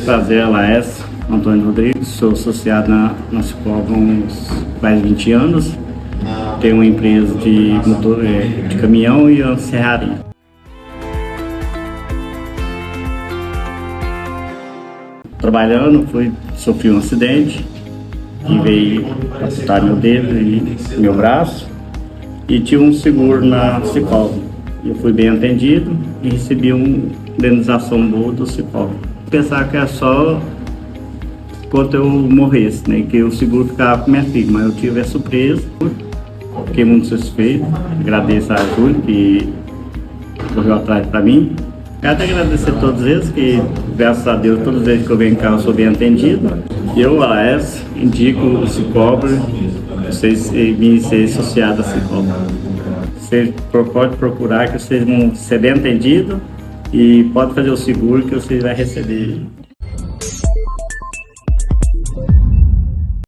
Prazer, Laes, Antônio Rodrigues, sou associado na Cicobi há uns mais de 20 anos. Tenho uma empresa de motor, de caminhão e uma serraria. Trabalhando, sofri um acidente e veio amputar meu dedo e meu braço e tive um seguro na Cicobi. Eu fui bem atendido e recebi uma indenização boa do Cicobi. Pensar que é só quando eu morresse, né? Que o seguro ficava com minha filha, mas eu tive a surpresa, fiquei muito satisfeito. Agradeço a Júlia que correu atrás para mim. Quero agradecer a todos eles, que graças a Deus, todas as vezes que eu venho cá eu sou bem atendido. Eu, Laes, indico o Cicobi, vocês virem ser associados a Cicobi. Vocês podem procurar que vocês vão ser bem atendidos e pode fazer o seguro que vocês vão receber.